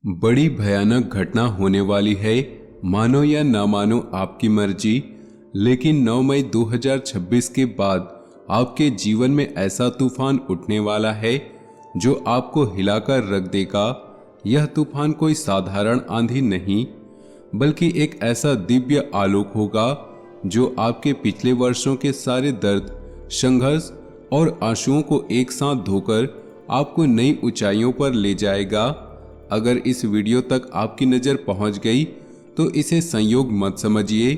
बड़ी भयानक घटना होने वाली है, मानो या ना मानो आपकी मर्जी। लेकिन 9 मई 2026 के बाद आपके जीवन में ऐसा तूफान उठने वाला है जो आपको हिलाकर रख देगा। यह तूफान कोई साधारण आंधी नहीं, बल्कि एक ऐसा दिव्य आलोक होगा जो आपके पिछले वर्षों के सारे दर्द, संघर्ष और आंसुओं को एक साथ धोकर आपको नई ऊंचाइयों पर ले जाएगा। अगर इस वीडियो तक आपकी नज़र पहुंच गई तो इसे संयोग मत समझिए,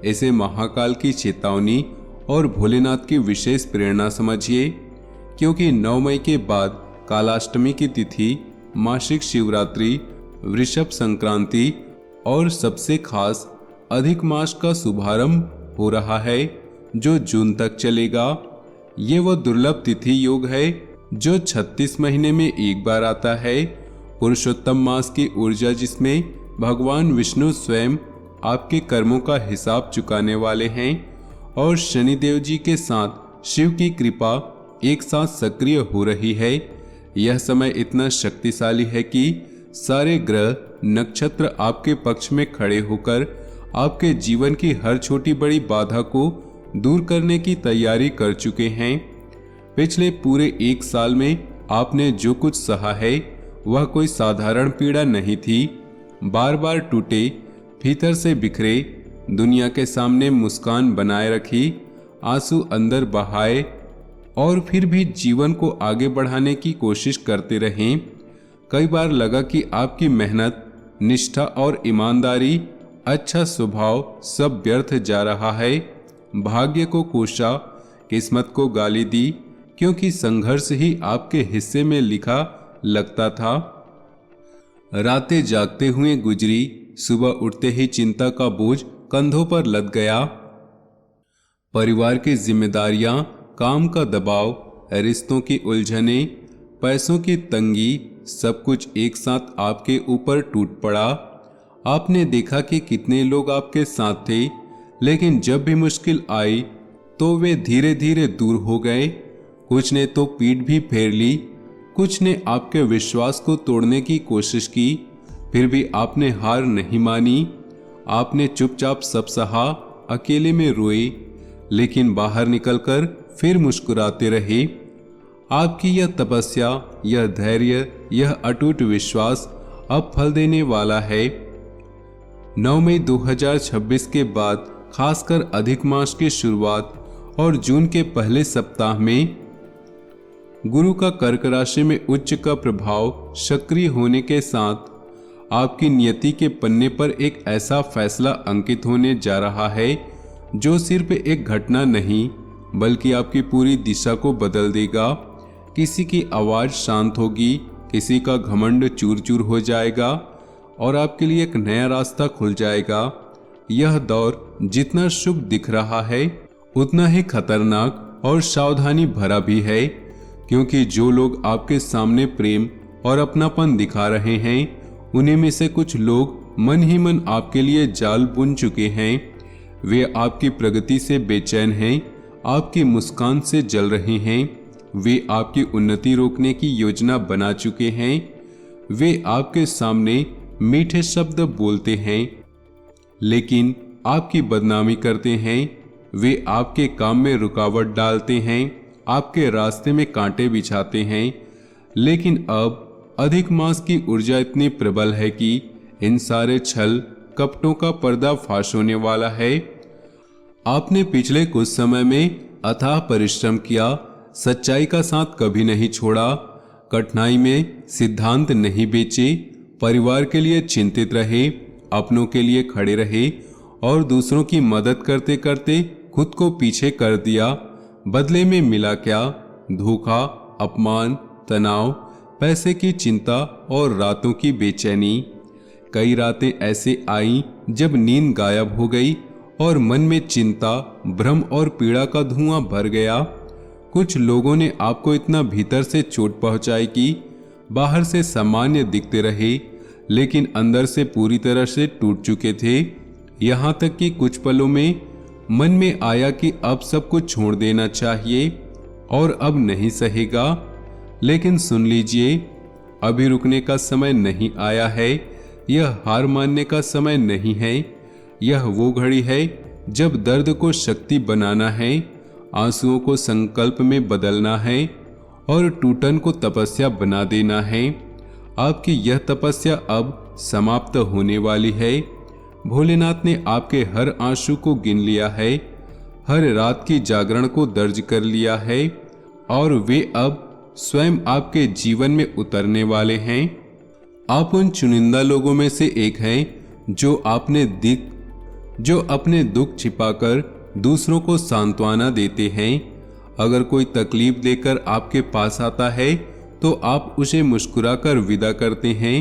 इसे महाकाल की चेतावनी और भोलेनाथ की विशेष प्रेरणा समझिए। क्योंकि 9 मई के बाद कालाष्टमी की तिथि, मासिक शिवरात्रि, वृषभ संक्रांति और सबसे खास अधिक मास का शुभारंभ हो रहा है जो जून तक चलेगा। ये वो दुर्लभ तिथि योग है जो 36 महीने में एक बार आता है। पुरुषोत्तम मास की ऊर्जा जिसमें भगवान विष्णु स्वयं आपके कर्मों का हिसाब चुकाने वाले हैं और शनिदेव जी के साथ शिव की कृपा एक साथ सक्रिय हो रही है। यह समय इतना शक्तिशाली है कि सारे ग्रह नक्षत्र आपके पक्ष में खड़े होकर आपके जीवन की हर छोटी बड़ी बाधा को दूर करने की तैयारी कर चुके हैं। पिछले पूरे एक साल में आपने जो कुछ सहा है वह कोई साधारण पीड़ा नहीं थी। बार बार टूटे, भीतर से बिखरे, दुनिया के सामने मुस्कान बनाए रखी, आंसू अंदर बहाए और फिर भी जीवन को आगे बढ़ाने की कोशिश करते रहें। कई बार लगा कि आपकी मेहनत, निष्ठा और ईमानदारी, अच्छा स्वभाव सब व्यर्थ जा रहा है। भाग्य को कोसा, किस्मत को गाली दी, क्योंकि संघर्ष ही आपके हिस्से में लिखा लगता था। रातें जागते हुए गुजरी, सुबह उठते ही चिंता का बोझ कंधों पर लद गया। परिवार की जिम्मेदारियां, काम का दबाव, रिश्तों की उलझने, पैसों की तंगी, सब कुछ एक साथ आपके ऊपर टूट पड़ा। आपने देखा कि कितने लोग आपके साथ थे, लेकिन जब भी मुश्किल आई तो वे धीरे धीरे दूर हो गए। कुछ ने तो पीठ भी फेर ली, कुछ ने आपके विश्वास को तोड़ने की कोशिश की, फिर भी आपने हार नहीं मानी। आपने चुपचाप सब सहा, अकेले में रोए, लेकिन बाहर निकलकर फिर मुस्कुराते रहे। आपकी यह तपस्या, यह धैर्य, यह अटूट विश्वास अब फल देने वाला है। 9 मई 2026 के बाद, खासकर अधिक मास की शुरुआत और जून के पहले सप्ताह में गुरु का कर्क राशि में उच्च का प्रभाव सक्रिय होने के साथ आपकी नियति के पन्ने पर एक ऐसा फैसला अंकित होने जा रहा है जो सिर्फ एक घटना नहीं, बल्कि आपकी पूरी दिशा को बदल देगा। किसी की आवाज शांत होगी, किसी का घमंड चूर चूर हो जाएगा और आपके लिए एक नया रास्ता खुल जाएगा। यह दौर जितना शुभ दिख रहा है उतना ही खतरनाक और सावधानी भरा भी है, क्योंकि जो लोग आपके सामने प्रेम और अपनापन दिखा रहे हैं उन्हीं में से कुछ लोग मन ही मन आपके लिए जाल बुन चुके हैं। वे आपकी प्रगति से बेचैन हैं, आपकी मुस्कान से जल रहे हैं, वे आपकी उन्नति रोकने की योजना बना चुके हैं। वे आपके सामने मीठे शब्द बोलते हैं, लेकिन आपकी बदनामी करते हैं। वे आपके काम में रुकावट डालते हैं, आपके रास्ते में कांटे बिछाते हैं। लेकिन अब अधिक मास की ऊर्जा इतनी प्रबल है कि इन सारे छल कपटों का पर्दाफाश होने वाला है। आपने पिछले कुछ समय में अथाह परिश्रम किया, सच्चाई का साथ कभी नहीं छोड़ा, कठिनाई में सिद्धांत नहीं बेचे, परिवार के लिए चिंतित रहे, अपनों के लिए खड़े रहे और दूसरों की मदद करते करते खुद को पीछे कर दिया। बदले में मिला क्या? धोखा, अपमान, तनाव, पैसे की चिंता और रातों की बेचैनी। कई रातें ऐसे आईं जब नींद गायब हो गई और मन में चिंता, भ्रम और पीड़ा का धुआं भर गया। कुछ लोगों ने आपको इतना भीतर से चोट पहुंचाई कि बाहर से सामान्य दिखते रहे, लेकिन अंदर से पूरी तरह से टूट चुके थे। यहाँ तक कि कुछ पलों में मन में आया कि अब सब कुछ छोड़ देना चाहिए और अब नहीं सहेगा। लेकिन सुन लीजिए, अभी रुकने का समय नहीं आया है, यह हार मानने का समय नहीं है। यह वो घड़ी है जब दर्द को शक्ति बनाना है, आंसुओं को संकल्प में बदलना है और टूटन को तपस्या बना देना है। आपकी यह तपस्या अब समाप्त होने वाली है। भोलेनाथ ने आपके हर आंसू को गिन लिया है, हर रात की जागरण को दर्ज कर लिया है और वे अब स्वयं आपके जीवन में उतरने वाले हैं। आप उन चुनिंदा लोगों में से एक हैं जो अपने दुख छिपाकर दूसरों को सांत्वना देते हैं। अगर कोई तकलीफ देकर आपके पास आता है तो आप उसे मुस्कुराकर विदा करते हैं।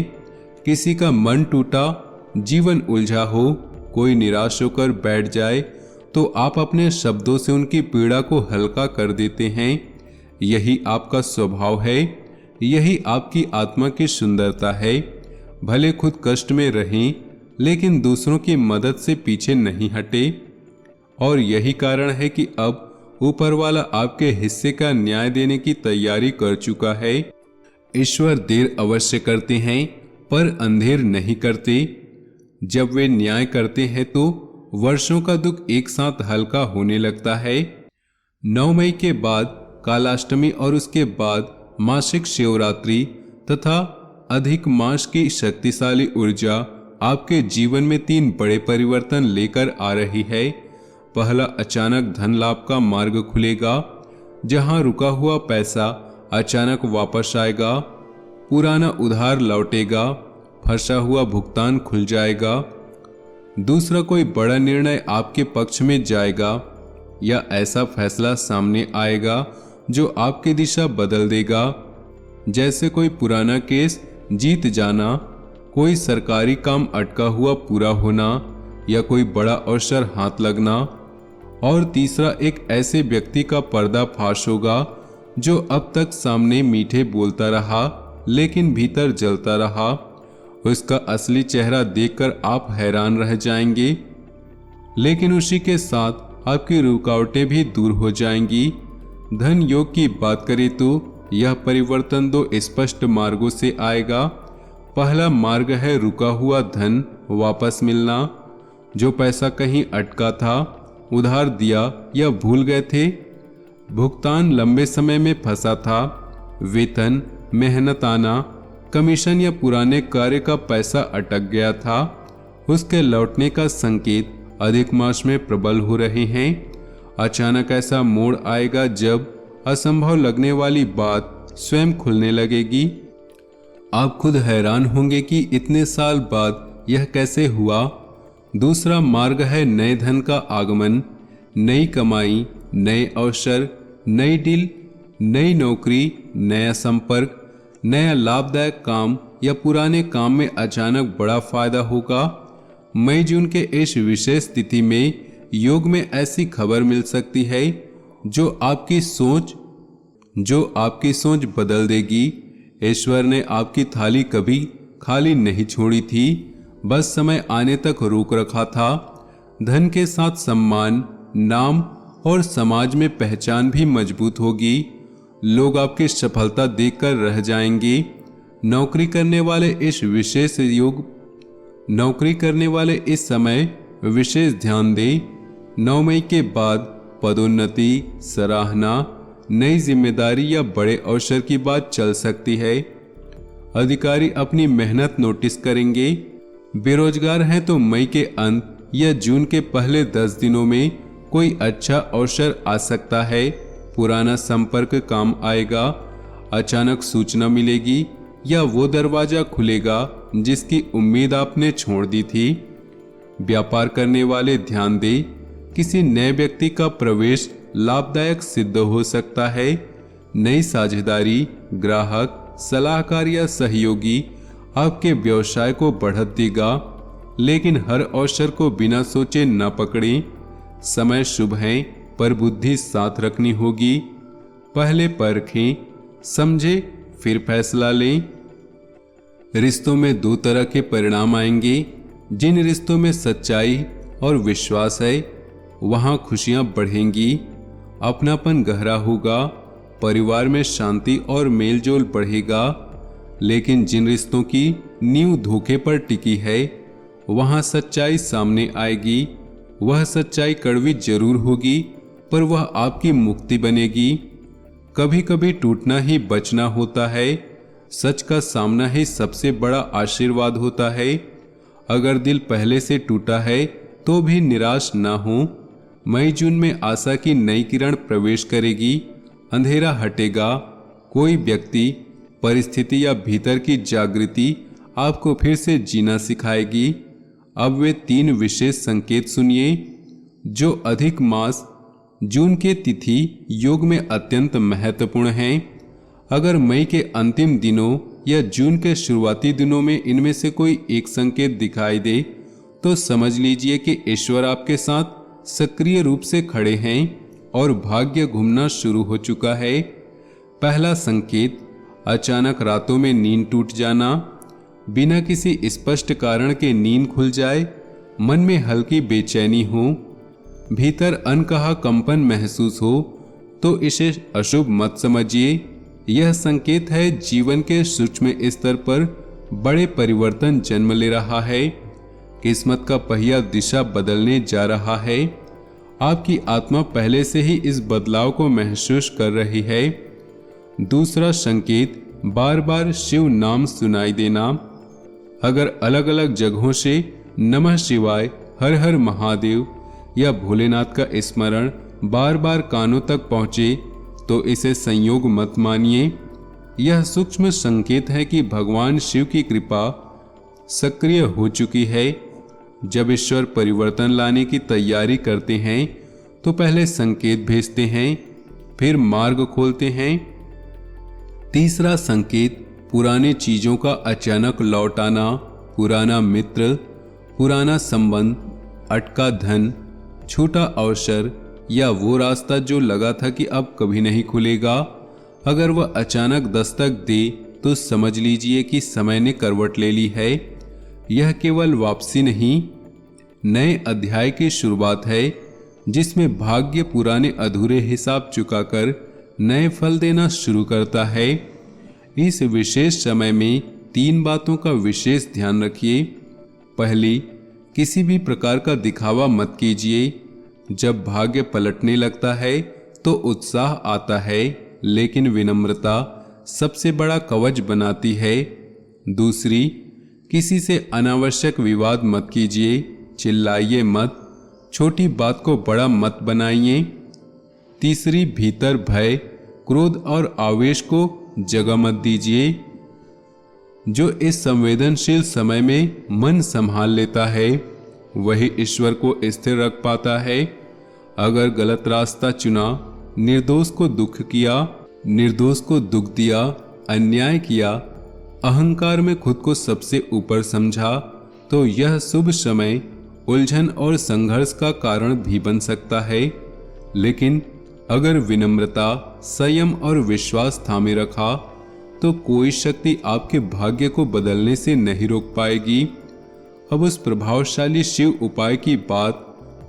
किसी का मन टूटा, जीवन उलझा हो, कोई निराश होकर बैठ जाए तो आप अपने शब्दों से उनकी पीड़ा को हल्का कर देते हैं। यही आपका स्वभाव है, यही आपकी आत्मा की सुंदरता है। भले खुद कष्ट में रहें लेकिन दूसरों की मदद से पीछे नहीं हटे। और यही कारण है कि अब ऊपर वाला आपके हिस्से का न्याय देने की तैयारी कर चुका है। ईश्वर देर अवश्य करते हैं पर अंधेर नहीं करते। जब वे न्याय करते हैं तो वर्षों का दुख एक साथ हल्का होने लगता है। 9 मई के बाद कालाष्टमी और उसके बाद मासिक शिवरात्रि तथा अधिक मास की शक्तिशाली ऊर्जा आपके जीवन में 3 बड़े परिवर्तन लेकर आ रही है। पहला, अचानक धन लाभ का मार्ग खुलेगा। जहां रुका हुआ पैसा अचानक वापस आएगा, पुराना उधार लौटेगा, फंसा हुआ भुगतान खुल जाएगा। दूसरा, कोई बड़ा निर्णय आपके पक्ष में जाएगा या ऐसा फैसला सामने आएगा जो आपकी दिशा बदल देगा। जैसे कोई पुराना केस जीत जाना, कोई सरकारी काम अटका हुआ पूरा होना या कोई बड़ा अवसर हाथ लगना। और तीसरा, एक ऐसे व्यक्ति का पर्दाफाश होगा जो अब तक सामने मीठे बोलता रहा लेकिन भीतर जलता रहा। उसका असली चेहरा देखकर आप हैरान रह जाएंगे, लेकिन उसी के साथ आपकी रुकावटें भी दूर हो जाएंगी। धन योग की बात करें तो यह परिवर्तन 2 स्पष्ट मार्गों से आएगा। पहला मार्ग है रुका हुआ धन वापस मिलना। जो पैसा कहीं अटका था, उधार दिया या भूल गए थे, भुगतान लंबे समय में फंसा था, वेतन, मेहनत आना, कमीशन या पुराने कार्य का पैसा अटक गया था, उसके लौटने का संकेत अधिक मास में प्रबल हो रहे हैं। अचानक ऐसा मोड़ आएगा जब असंभव लगने वाली बात स्वयं खुलने लगेगी। आप खुद हैरान होंगे कि इतने साल बाद यह कैसे हुआ। दूसरा मार्ग है नए धन का आगमन, नई कमाई, नए अवसर, नई डील, नई नौकरी, नया संपर्क, नया लाभदायक काम या पुराने काम में अचानक बड़ा फायदा होगा। मई जून के इस विशेष तिथि में योग में ऐसी खबर मिल सकती है जो आपकी सोच बदल देगी। ईश्वर ने आपकी थाली कभी खाली नहीं छोड़ी थी, बस समय आने तक रोक रखा था। धन के साथ सम्मान, नाम और समाज में पहचान भी मजबूत होगी। लोग आपकी सफलता देखकर रह जाएंगे। नौकरी करने वाले इस समय विशेष ध्यान दें। 9 मई के बाद पदोन्नति, सराहना, नई जिम्मेदारी या बड़े अवसर की बात चल सकती है। अधिकारी अपनी मेहनत नोटिस करेंगे। बेरोजगार हैं तो मई के अंत या जून के पहले 10 दिनों में कोई अच्छा अवसर आ सकता है। पुराना संपर्क काम आएगा, अचानक सूचना मिलेगी या वो दरवाजा खुलेगा जिसकी उम्मीद आपने छोड़ दी थी। व्यापार करने वाले ध्यान दें, किसी नए व्यक्ति का प्रवेश लाभदायक सिद्ध हो सकता है। नई साझेदारी, ग्राहक, सलाहकार या सहयोगी आपके व्यवसाय को बढ़त देगा, लेकिन हर अवसर को बिना सोचे न पकड़ें। समय शुभ है पर बुद्धि साथ रखनी होगी। पहले परखें, समझें, फिर फैसला लें। रिश्तों में 2 तरह के परिणाम आएंगे। जिन रिश्तों में सच्चाई और विश्वास है वहां खुशियां बढ़ेंगी, अपनापन गहरा होगा, परिवार में शांति और मेलजोल बढ़ेगा। लेकिन जिन रिश्तों की नींव धोखे पर टिकी है वहां सच्चाई सामने आएगी। वह सच्चाई कड़वी जरूर होगी, पर वह आपकी मुक्ति बनेगी। कभी कभी टूटना ही बचना होता है। सच का सामना ही सबसे बड़ा आशीर्वाद होता है। अगर दिल पहले से टूटा है तो भी निराश ना हो। मई जून में आशा की नई किरण प्रवेश करेगी। अंधेरा हटेगा। कोई व्यक्ति, परिस्थिति या भीतर की जागृति आपको फिर से जीना सिखाएगी। अब वे 3 विशेष संकेत सुनिए जो अधिक मास जून के तिथि योग में अत्यंत महत्वपूर्ण हैं। अगर मई के अंतिम दिनों या जून के शुरुआती दिनों में इनमें से कोई एक संकेत दिखाई दे तो समझ लीजिए कि ईश्वर आपके साथ सक्रिय रूप से खड़े हैं और भाग्य घूमना शुरू हो चुका है। पहला संकेत, अचानक रातों में नींद टूट जाना। बिना किसी स्पष्ट कारण के नींद खुल जाए, मन में हल्की बेचैनी हो, भीतर अनकहा कंपन महसूस हो तो इसे अशुभ मत समझिए। यह संकेत है जीवन के सूक्ष्म स्तर पर बड़े परिवर्तन जन्म ले रहा है। किस्मत का पहिया दिशा बदलने जा रहा है। आपकी आत्मा पहले से ही इस बदलाव को महसूस कर रही है। दूसरा संकेत, बार बार शिव नाम सुनाई देना। अगर अलग अलग जगहों से नमः शिवाय, हर हर महादेव या भोलेनाथ का स्मरण बार बार कानों तक पहुंचे तो इसे संयोग मत मानिए। यह सूक्ष्म संकेत है कि भगवान शिव की कृपा सक्रिय हो चुकी है। जब ईश्वर परिवर्तन लाने की तैयारी करते हैं तो पहले संकेत भेजते हैं, फिर मार्ग खोलते हैं। तीसरा संकेत, पुराने चीजों का अचानक लौट आना। पुराना मित्र, पुराना संबंध, अटका धन, छोटा अवसर या वो रास्ता जो लगा था कि अब कभी नहीं खुलेगा, अगर वह अचानक दस्तक दे तो समझ लीजिए कि समय ने करवट ले ली है। यह केवल वापसी नहीं, नए अध्याय की शुरुआत है जिसमें भाग्य पुराने अधूरे हिसाब चुकाकर नए फल देना शुरू करता है। इस विशेष समय में 3 बातों का विशेष ध्यान रखिए। पहली, किसी भी प्रकार का दिखावा मत कीजिए। जब भाग्य पलटने लगता है तो उत्साह आता है, लेकिन विनम्रता सबसे बड़ा कवच बनाती है। दूसरी, किसी से अनावश्यक विवाद मत कीजिए। चिल्लाइए मत, छोटी बात को बड़ा मत बनाइए। तीसरी, भीतर भय, क्रोध और आवेश को जगह मत दीजिए। जो इस संवेदनशील समय में मन संभाल लेता है वही ईश्वर को स्थिर रख पाता है। अगर गलत रास्ता चुना, निर्दोष को दुख दिया, अन्याय किया, अहंकार में खुद को सबसे ऊपर समझा तो यह शुभ समय उलझन और संघर्ष का कारण भी बन सकता है। लेकिन अगर विनम्रता, संयम और विश्वास थामे रखा तो कोई शक्ति आपके भाग्य को बदलने से नहीं रोक पाएगी। अब उस प्रभावशाली शिव उपाय की बात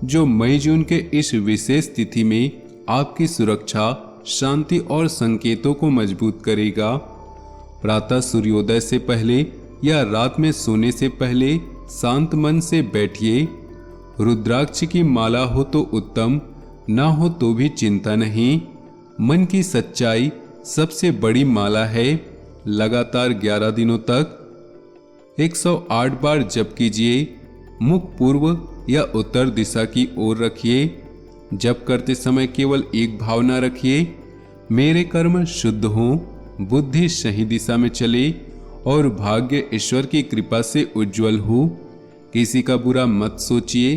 जो मई जून के इस विशेष तिथि में आपकी सुरक्षा, शांति और संकेतों को मजबूत करेगा। प्रातः सूर्योदय से पहले या रात में सोने से पहले शांत मन से बैठिए। रुद्राक्ष की माला हो तो उत्तम, ना हो तो भी चिंता नहीं। मन की सच्चाई सबसे बड़ी माला है। लगातार 11 दिनों तक 108 बार जप कीजिए। मुख पूर्व या उत्तर दिशा की ओर रखिए। जप करते समय केवल एक भावना रखिए, मेरे कर्म शुद्ध हों, बुद्धि सही दिशा में चले और भाग्य ईश्वर की कृपा से उज्जवल हो। किसी का बुरा मत सोचिए।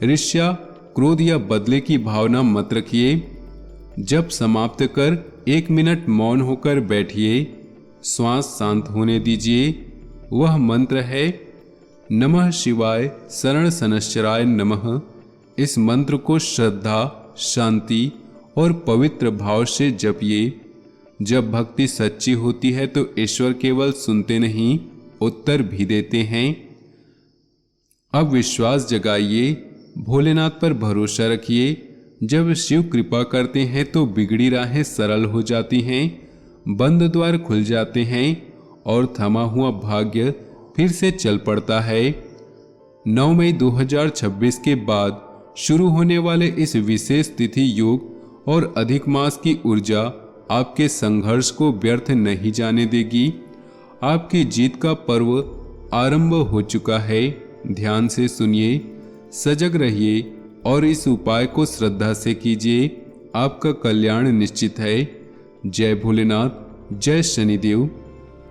ईर्ष्या, क्रोध या बदले की भावना मत रखिए। जब समाप्त कर 1 मिनट मौन होकर बैठिए। श्वास शांत होने दीजिए। वह मंत्र है नमः शिवाय शरण शनश्चराय नमः। इस मंत्र को श्रद्धा, शांति और पवित्र भाव से जपिए। जब भक्ति सच्ची होती है तो ईश्वर केवल सुनते नहीं, उत्तर भी देते हैं। अब विश्वास जगाइए, भोलेनाथ पर भरोसा रखिए। जब शिव कृपा करते हैं तो बिगड़ी राहें सरल हो जाती हैं, बंद द्वार खुल जाते हैं और थमा हुआ भाग्य फिर से चल पड़ता है। 9 मई 2026 के बाद शुरू होने वाले इस विशेष तिथि योग और अधिक मास की ऊर्जा आपके संघर्ष को व्यर्थ नहीं जाने देगी। आपकी जीत का पर्व आरंभ हो चुका है। ध्यान से सुनिए, सजग रहिए और इस उपाय को श्रद्धा से कीजिए। आपका कल्याण निश्चित है। जय भोलेनाथ, जय शनिदेव।